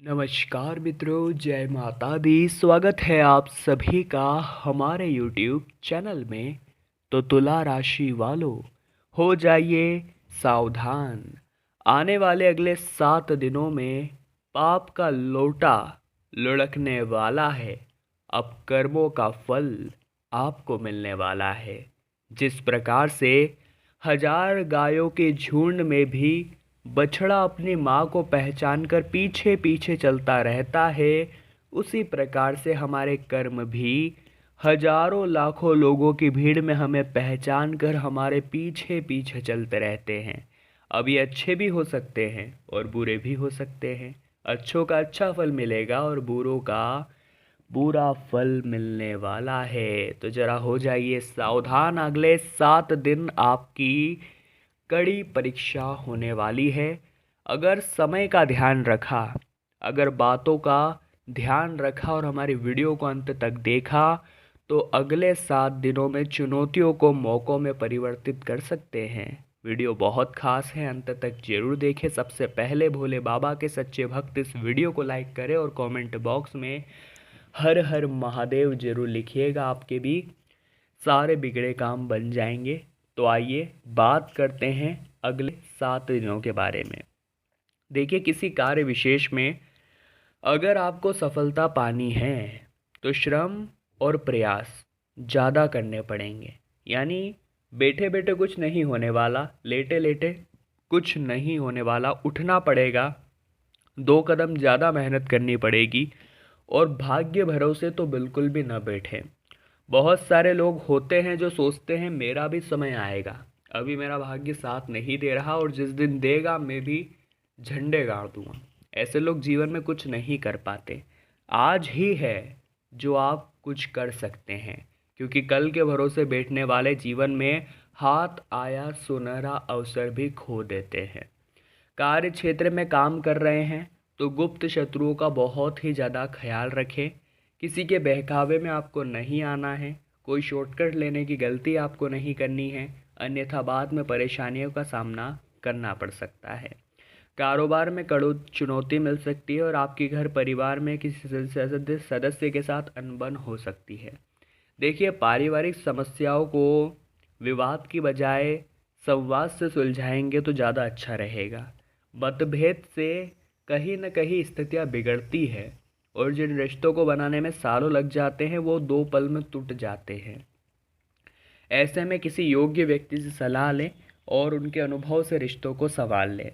नमस्कार मित्रों, जय माता दी। स्वागत है आप सभी का हमारे YouTube चैनल में। तो तुला राशि वालों, हो जाइए सावधान। आने वाले अगले 7 दिनों में पाप का लोटा लुढ़कने वाला है। अब कर्मों का फल आपको मिलने वाला है। जिस प्रकार से हजार गायों के झुंड में भी बछड़ा अपनी माँ को पहचानकर पीछे पीछे चलता रहता है, उसी प्रकार से हमारे कर्म भी हजारों लाखों लोगों की भीड़ में हमें पहचान कर हमारे पीछे पीछे चलते रहते हैं। अब ये अच्छे भी हो सकते हैं और बुरे भी हो सकते हैं। अच्छों का अच्छा फल मिलेगा और बुरों का बुरा फल मिलने वाला है। तो जरा हो जाइए सावधान। अगले 7 दिन आपकी कड़ी परीक्षा होने वाली है। अगर समय का ध्यान रखा, अगर बातों का ध्यान रखा और हमारी वीडियो को अंत तक देखा, तो अगले 7 दिनों में चुनौतियों को मौक़ों में परिवर्तित कर सकते हैं। वीडियो बहुत खास है, अंत तक जरूर देखें। सबसे पहले भोले बाबा के सच्चे भक्त इस वीडियो को लाइक करें और कमेंट बॉक्स में हर हर महादेव जरूर लिखिएगा। आपके भी सारे बिगड़े काम बन जाएंगे। तो आइए बात करते हैं अगले 7 दिनों के बारे में। देखिए, किसी कार्य विशेष में अगर आपको सफलता पानी है तो श्रम और प्रयास ज़्यादा करने पड़ेंगे। यानी बैठे बैठे कुछ नहीं होने वाला, लेटे लेटे कुछ नहीं होने वाला। उठना पड़ेगा, 2 कदम ज़्यादा मेहनत करनी पड़ेगी और भाग्य भरोसे तो बिल्कुल भी न बैठे। बहुत सारे लोग होते हैं जो सोचते हैं मेरा भी समय आएगा, अभी मेरा भाग्य साथ नहीं दे रहा और जिस दिन देगा मैं भी झंडे गाड़ दूंगा। ऐसे लोग जीवन में कुछ नहीं कर पाते। आज ही है जो आप कुछ कर सकते हैं, क्योंकि कल के भरोसे बैठने वाले जीवन में हाथ आया सुनहरा अवसर भी खो देते हैं। कार्य क्षेत्र में काम कर रहे हैं तो गुप्त शत्रुओं का बहुत ही ज़्यादा ख्याल रखें। किसी के बहकावे में आपको नहीं आना है। कोई शॉर्टकट लेने की गलती आपको नहीं करनी है, अन्यथा बाद में परेशानियों का सामना करना पड़ सकता है। कारोबार में कड़ू चुनौती मिल सकती है और आपके घर परिवार में किसी सदस्य के साथ अनबन हो सकती है। देखिए, पारिवारिक समस्याओं को विवाद की बजाय संवाद से सुलझाएंगे तो ज़्यादा अच्छा रहेगा। मतभेद से कहीं न कहीं स्थितियाँ बिगड़ती है और जिन रिश्तों को बनाने में सालों लग जाते हैं वो 2 पल में टूट जाते हैं। ऐसे में किसी योग्य व्यक्ति से सलाह लें और उनके अनुभव से रिश्तों को संवार लें,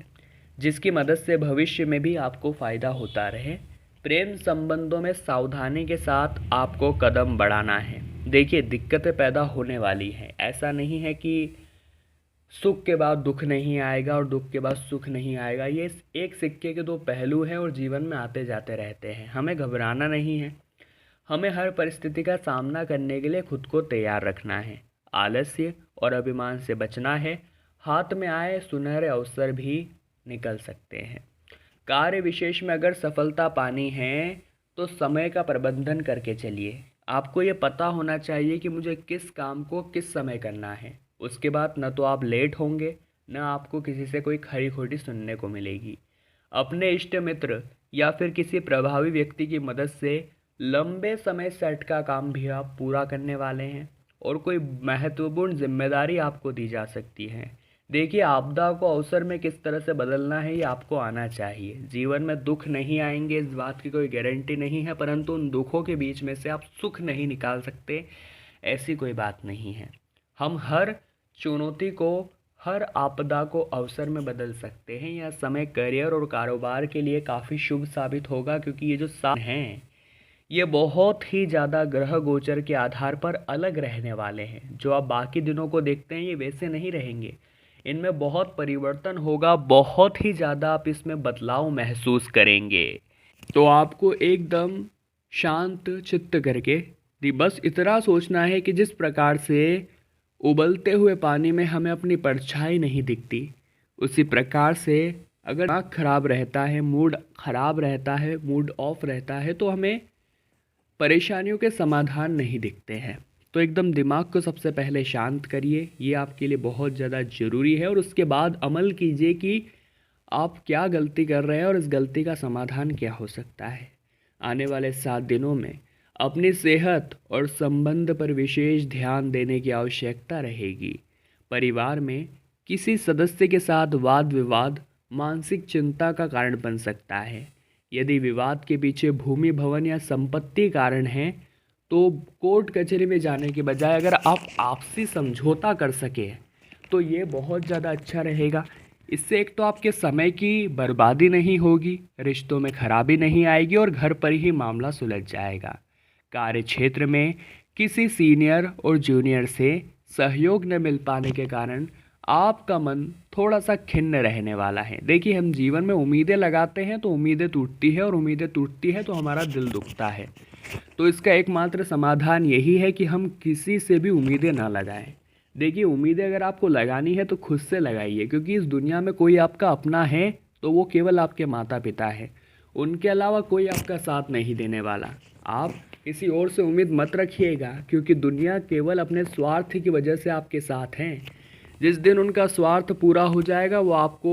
जिसकी मदद से भविष्य में भी आपको फ़ायदा होता रहे। प्रेम संबंधों में सावधानी के साथ आपको कदम बढ़ाना है। देखिए, दिक्कतें पैदा होने वाली हैं। ऐसा नहीं है कि सुख के बाद दुख नहीं आएगा और दुख के बाद सुख नहीं आएगा। ये एक सिक्के के 2 पहलू हैं और जीवन में आते जाते रहते हैं। हमें घबराना नहीं है, हमें हर परिस्थिति का सामना करने के लिए खुद को तैयार रखना है। आलस्य और अभिमान से बचना है। हाथ में आए सुनहरे अवसर भी निकल सकते हैं। कार्य विशेष में अगर सफलता पानी है तो समय का प्रबंधन करके चलिए। आपको ये पता होना चाहिए कि मुझे किस काम को किस समय करना है। उसके बाद न तो आप लेट होंगे, न आपको किसी से कोई खरी खोटी सुनने को मिलेगी। अपने इष्ट मित्र या फिर किसी प्रभावी व्यक्ति की मदद से लंबे समय से अटका काम भी आप पूरा करने वाले हैं और कोई महत्वपूर्ण जिम्मेदारी आपको दी जा सकती है। देखिए, आपदा को अवसर में किस तरह से बदलना है ये आपको आना चाहिए। जीवन में दुख नहीं आएंगे इस बात की कोई गारंटी नहीं है, परंतु उन दुखों के बीच में से आप सुख नहीं निकाल सकते, ऐसी कोई बात नहीं है। हम हर चुनौती को, हर आपदा को अवसर में बदल सकते हैं। यह समय करियर और कारोबार के लिए काफ़ी शुभ साबित होगा, क्योंकि ये जो साल हैं ये बहुत ही ज़्यादा ग्रह गोचर के आधार पर अलग रहने वाले हैं। जो आप बाकी दिनों को देखते हैं ये वैसे नहीं रहेंगे। इनमें बहुत परिवर्तन होगा, बहुत ही ज़्यादा आप इसमें बदलाव महसूस करेंगे। तो आपको एकदम शांत चित्त करके बस इतना सोचना है कि जिस प्रकार से उबलते हुए पानी में हमें अपनी परछाई नहीं दिखती, उसी प्रकार से अगर दिमाग खराब रहता है, मूड खराब रहता है, मूड ऑफ रहता है, तो हमें परेशानियों के समाधान नहीं दिखते हैं। तो एकदम दिमाग को सबसे पहले शांत करिए, ये आपके लिए बहुत ज़्यादा ज़रूरी है। और उसके बाद अमल कीजिए कि आप क्या गलती कर रहे हैं और इस गलती का समाधान क्या हो सकता है। आने वाले 7 दिनों में अपनी सेहत और संबंध पर विशेष ध्यान देने की आवश्यकता रहेगी। परिवार में किसी सदस्य के साथ वाद विवाद मानसिक चिंता का कारण बन सकता है। यदि विवाद के पीछे भूमि भवन या संपत्ति कारण है तो कोर्ट कचहरी में जाने के बजाय अगर आप आपसी समझौता कर सके तो ये बहुत ज़्यादा अच्छा रहेगा। इससे एक तो आपके समय की बर्बादी नहीं होगी, रिश्तों में खराबी नहीं आएगी और घर पर ही मामला सुलझ जाएगा। कार्य क्षेत्र में किसी सीनियर और जूनियर से सहयोग न मिल पाने के कारण आपका मन थोड़ा सा खिन्न रहने वाला है। देखिए, हम जीवन में उम्मीदें लगाते हैं तो उम्मीदें टूटती है और उम्मीदें टूटती है तो हमारा दिल दुखता है। तो इसका एकमात्र समाधान यही है कि हम किसी से भी उम्मीदें ना लगाएं। देखिए, उम्मीदें अगर आपको लगानी है तो खुद से लगाइए, क्योंकि इस दुनिया में कोई आपका अपना है तो वो केवल आपके माता पिता है। उनके अलावा कोई आपका साथ नहीं देने वाला। आप किसी और से उम्मीद मत रखिएगा, क्योंकि दुनिया केवल अपने स्वार्थ की वजह से आपके साथ हैं। जिस दिन उनका स्वार्थ पूरा हो जाएगा वो आपको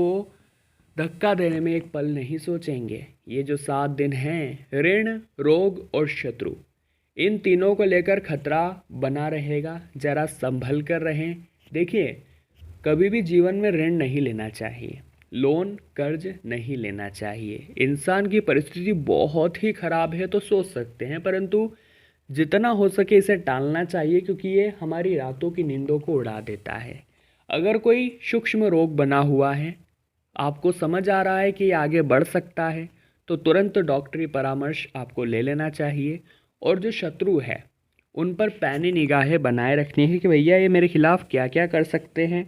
धक्का देने में एक पल नहीं सोचेंगे। ये जो 7 दिन हैं, ऋण, रोग और शत्रु, इन तीनों को लेकर खतरा बना रहेगा। जरा संभल कर रहें। देखिए, कभी भी जीवन में ऋण नहीं लेना चाहिए, लोन कर्ज नहीं लेना चाहिए। इंसान की परिस्थिति बहुत ही खराब है तो सोच सकते हैं, परंतु जितना हो सके इसे टालना चाहिए, क्योंकि ये हमारी रातों की नींदों को उड़ा देता है। अगर कोई सूक्ष्म रोग बना हुआ है, आपको समझ आ रहा है कि ये आगे बढ़ सकता है, तो तुरंत डॉक्टरी परामर्श आपको ले लेना चाहिए। और जो शत्रु है उन पर पैनी निगाहें बनाए रखनी है कि भैया ये मेरे खिलाफ क्या क्या कर सकते हैं,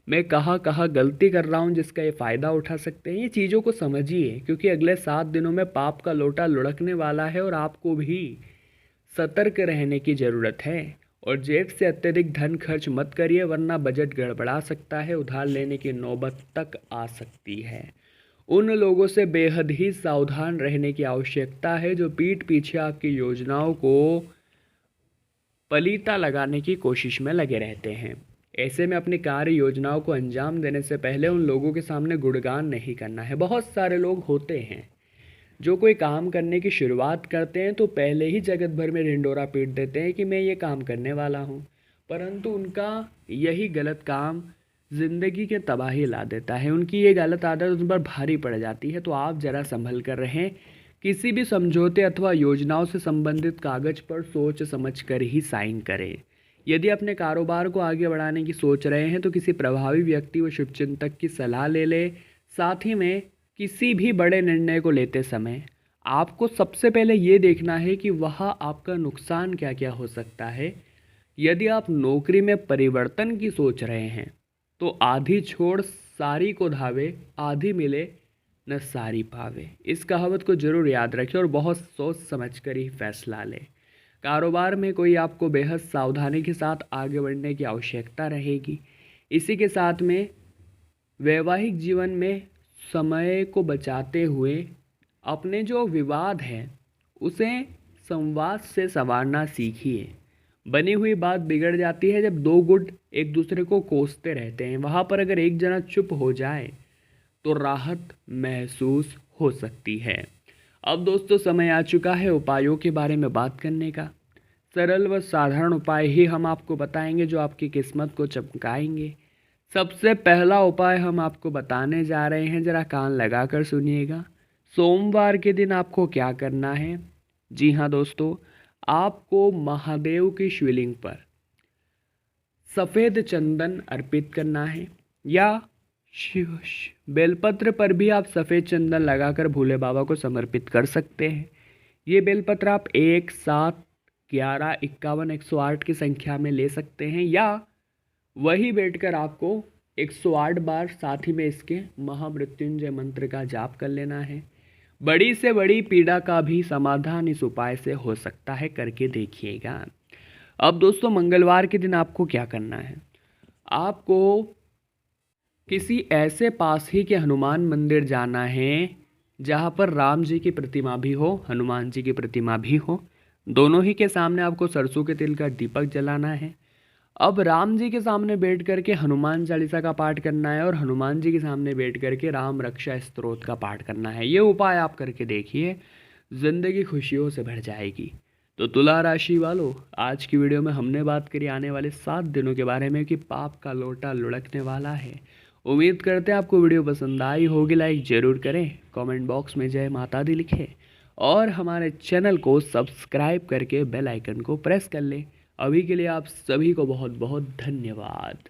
मैं कहाँ कहाँ गलती कर रहा हूँ जिसका ये फ़ायदा उठा सकते हैं। ये चीज़ों को समझिए, क्योंकि अगले 7 दिनों में पाप का लोटा लुढ़कने वाला है और आपको भी सतर्क रहने की ज़रूरत है। और जेब से अत्यधिक धन खर्च मत करिए, वरना बजट गड़बड़ा सकता है, उधार लेने की नौबत तक आ सकती है। उन लोगों से बेहद ही सावधान रहने की आवश्यकता है जो पीठ पीछे आपकी योजनाओं को पलीता लगाने की कोशिश में लगे रहते हैं। ऐसे में अपनी कार्य योजनाओं को अंजाम देने से पहले उन लोगों के सामने गुणगान नहीं करना है। बहुत सारे लोग होते हैं जो कोई काम करने की शुरुआत करते हैं तो पहले ही जगत भर में ढिंढोरा पीट देते हैं कि मैं ये काम करने वाला हूँ, परंतु उनका यही गलत काम ज़िंदगी के तबाही ला देता है। उनकी ये गलत आदत उन पर भारी पड़ जाती है। तो आप ज़रा संभल कर रहें। किसी भी समझौते अथवा योजनाओं से संबंधित कागज पर सोच समझ कर ही साइन करें। यदि अपने कारोबार को आगे बढ़ाने की सोच रहे हैं तो किसी प्रभावी व्यक्ति व शुभचिंतक की सलाह ले लें। साथ ही में किसी भी बड़े निर्णय को लेते समय आपको सबसे पहले ये देखना है कि वह आपका नुकसान क्या क्या हो सकता है। यदि आप नौकरी में परिवर्तन की सोच रहे हैं तो आधी छोड़ सारी को धावे, आधी मिले न सारी पावे। इस कहावत को जरूर याद रखें और बहुत सोच समझ कर ही फैसला लें। कारोबार में कोई आपको बेहद सावधानी के साथ आगे बढ़ने की आवश्यकता रहेगी। इसी के साथ में वैवाहिक जीवन में समय को बचाते हुए अपने जो विवाद हैं उसे संवाद से संवारना सीखिए। बनी हुई बात बिगड़ जाती है जब दो गुट एक दूसरे को कोसते रहते हैं। वहाँ पर अगर एक जना चुप हो जाए तो राहत महसूस हो सकती है। अब दोस्तों, समय आ चुका है उपायों के बारे में बात करने का। सरल व साधारण उपाय ही हम आपको बताएंगे जो आपकी किस्मत को चमकाएंगे। सबसे पहला उपाय हम आपको बताने जा रहे हैं, ज़रा कान लगा कर सुनिएगा। सोमवार के दिन आपको क्या करना है? जी हाँ दोस्तों, आपको महादेव की शिवलिंग पर सफ़ेद चंदन अर्पित करना है, या शिव बेलपत्र पर भी आप सफ़ेद चंदन लगाकर भोले बाबा को समर्पित कर सकते हैं। ये बेलपत्र आप 1, 7, 11, 51, 108 की संख्या में ले सकते हैं, या वही बैठकर आपको 108 बार साथ ही में इसके महामृत्युंजय मंत्र का जाप कर लेना है। बड़ी से बड़ी पीड़ा का भी समाधान इस उपाय से हो सकता है, करके देखिएगा। अब दोस्तों, मंगलवार के दिन आपको क्या करना है? आपको किसी ऐसे पास ही के हनुमान मंदिर जाना है जहाँ पर राम जी की प्रतिमा भी हो, हनुमान जी की प्रतिमा भी हो। दोनों ही के सामने आपको सरसों के तेल का दीपक जलाना है। अब राम जी के सामने बैठ करके हनुमान चालीसा का पाठ करना है और हनुमान जी के सामने बैठ करके राम रक्षा स्तोत्र का पाठ करना है। ये उपाय आप करके देखिए, ज़िंदगी खुशियों से भर जाएगी। तो तुला राशि वालों, आज की वीडियो में हमने बात करी आने वाले 7 दिनों के बारे में कि पाप का लोटा लुढ़कने वाला है। उम्मीद करते हैं आपको वीडियो पसंद आई होगी। लाइक ज़रूर करें, कमेंट बॉक्स में जय माता दी लिखें और हमारे चैनल को सब्सक्राइब करके बेल आइकन को प्रेस कर लें। अभी के लिए आप सभी को बहुत बहुत धन्यवाद।